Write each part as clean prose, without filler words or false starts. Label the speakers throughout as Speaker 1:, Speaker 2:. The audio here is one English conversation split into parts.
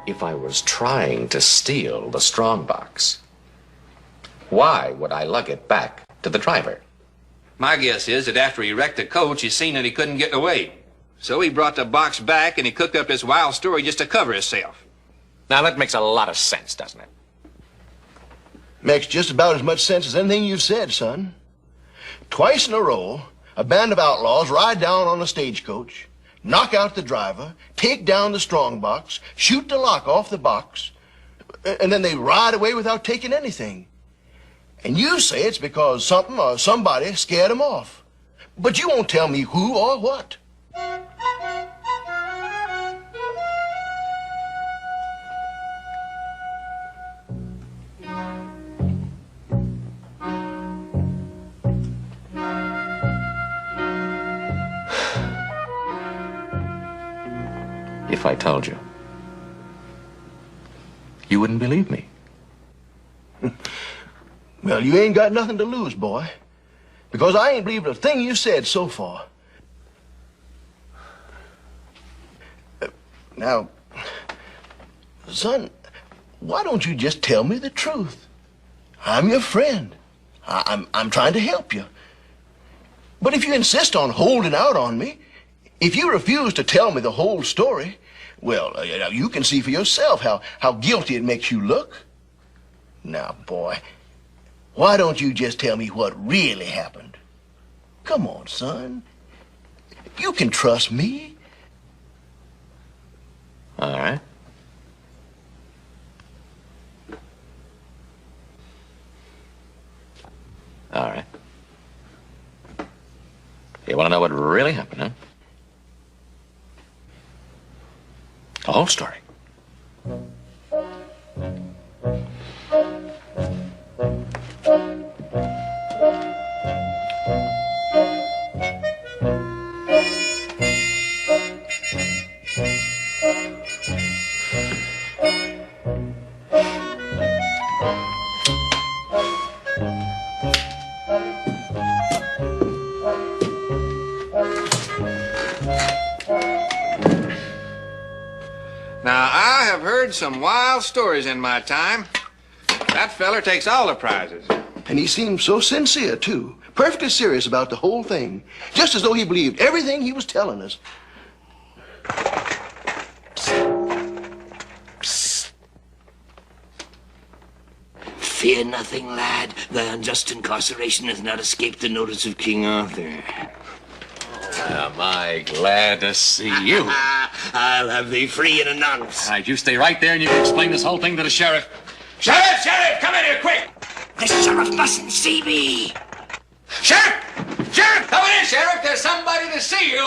Speaker 1: If I was trying to steal the strongbox, why would I lug it back to the driver?
Speaker 2: My guess is that after he wrecked the coach, he seen that he couldn't get away. So he brought the box back and he cooked up this wild story just to cover himself.
Speaker 1: Now that makes a lot of sense, doesn't it?
Speaker 3: Makes just about as much sense as anything you've said, son. Twice in a row, a band of outlaws ride down on a stagecoach, knock out the driver, take down the strongbox, shoot the lock off the box, and then they ride away without taking anything. And you say it's because something or somebody scared them off. But you won't tell me who or what.
Speaker 1: If I told you, you wouldn't believe me.
Speaker 3: Well, you ain't got nothing to lose, boy. Because I ain't believed a thing you said so far. Now, son, why don't you just tell me the truth? I'm your friend. I'm trying to help you. But if you insist on holding out on me, if you refuse to tell me the whole story, well, you can see for yourself how guilty it makes you look. Now, boy, why don't you just tell me what really happened? Come on, son. You can trust me.
Speaker 1: All right. All right. You want to know what really happened, huh? The whole story.
Speaker 2: Now, I have heard some wild stories in my time. That feller takes all the prizes.
Speaker 3: And he seemed so sincere, too. Perfectly serious about the whole thing. Just as though he believed everything he was telling us.
Speaker 4: Psst. Fear nothing, lad. Thy unjust incarceration has not escaped the notice of King Arthur.
Speaker 1: Am I glad to see you.
Speaker 4: I'll have thee free in a nonce.
Speaker 1: All right, you stay right there and you can explain this whole thing to the sheriff.
Speaker 2: Sheriff! Sheriff! Come in here, quick!
Speaker 4: The sheriff mustn't see me.
Speaker 2: Sheriff! Sheriff! Come in, Sheriff! There's somebody to see you!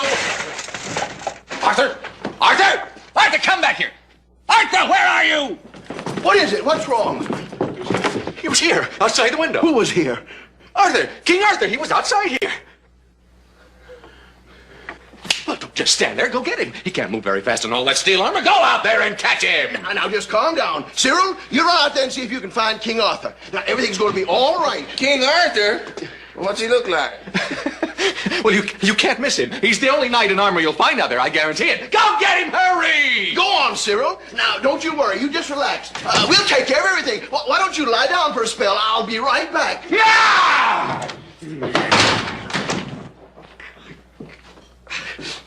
Speaker 2: Arthur! Arthur! Arthur, come back here! Arthur, where are you?
Speaker 3: What is it? What's wrong?
Speaker 1: He was here, outside the window.
Speaker 3: Who was here?
Speaker 1: Arthur! King Arthur! He was outside here. Well, don't just stand there. Go get him. He can't move very fast in all that steel armor. Go out there and catch him.
Speaker 3: Now, just calm down. Cyril, you run out there and see if you can find King Arthur. Now, everything's going to be all right.
Speaker 2: King Arthur? What's he look like?
Speaker 1: Well, you can't miss him. He's the only knight in armor you'll find out there. I guarantee it. Go get him. Hurry.
Speaker 3: Go on, Cyril. Now, don't you worry. You just relax. We'll take care of everything. Why don't you lie down for a spell? I'll be right back.
Speaker 1: Yeah!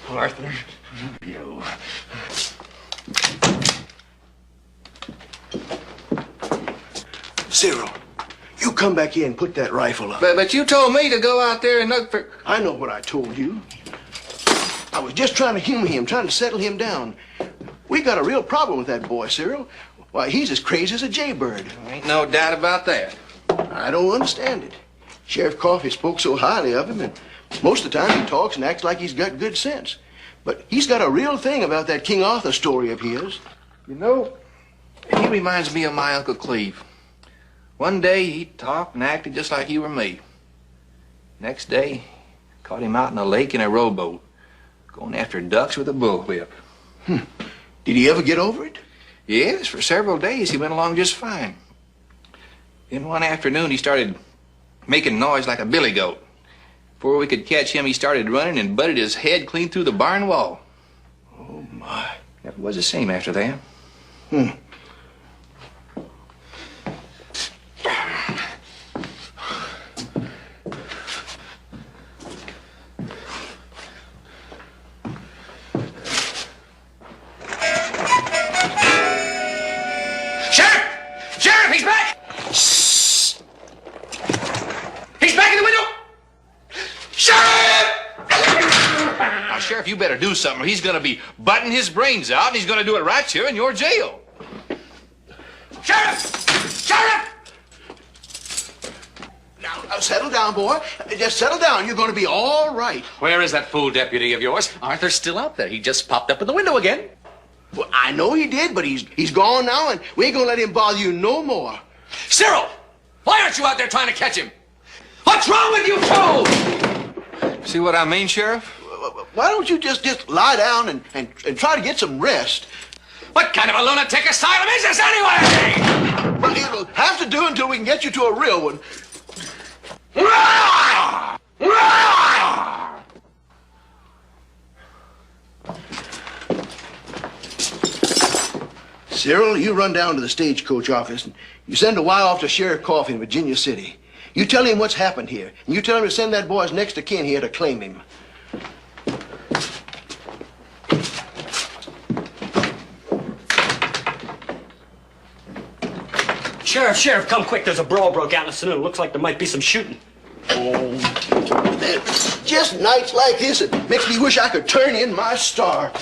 Speaker 3: Arthur, you. Cyril, you come back here and put that rifle up.
Speaker 2: But you told me to go out there and look for...
Speaker 3: I know what I told you. I was just trying to humor him, trying to settle him down. We got a real problem with that boy, Cyril. Why, he's as crazy as a jaybird.
Speaker 2: Ain't no doubt about that.
Speaker 3: I don't understand it. Sheriff Coffey spoke so highly of him, and most of the time he talks and acts like he's got good sense. But he's got a real thing about that King Arthur story of his.
Speaker 2: You know, he reminds me of my Uncle Cleve. One day he talked and acted just like you or me. Next day, caught him out in a lake in a rowboat, going after ducks with a bullwhip.
Speaker 3: Did he ever get over it?
Speaker 2: Yes, for several days he went along just fine. Then one afternoon he started making noise like a billy goat. Before we could catch him, he started running and butted his head clean through the barn wall.
Speaker 3: Oh, my.
Speaker 2: Never was the same after that. Sheriff! Sheriff, he's back! Shh! He's back in the window! Sheriff! Now, Sheriff, you better do something or he's gonna be butting his brains out and he's gonna do it right here in your jail. Sheriff! Sheriff!
Speaker 3: Now, settle down, boy. Just settle down. You're going to be all right.
Speaker 1: Where is that fool deputy of yours? Arthur's still out there. He just popped up in the window again.
Speaker 3: Well, I know he did, but he's gone now, and we ain't going to let him bother you no more.
Speaker 1: Cyril! Why aren't you out there trying to catch him? What's wrong with you fool?
Speaker 2: See what I mean, Sheriff?
Speaker 3: Why don't you just lie down and try to get some rest?
Speaker 1: What kind of a lunatic asylum is this anyway?
Speaker 3: Well, it'll have to do until we can get you to a real one. Cyril, you run down to the stagecoach office and you send a wire off to Sheriff Coffey in Virginia City. You tell him what's happened here, and you tell him to send that boy's next of kin here to claim him.
Speaker 5: Sheriff, come quick. There's a brawl broke out in the saloon. Looks like there might be some shooting.
Speaker 3: Oh, man, just nights like this, it makes me wish I could turn in my star.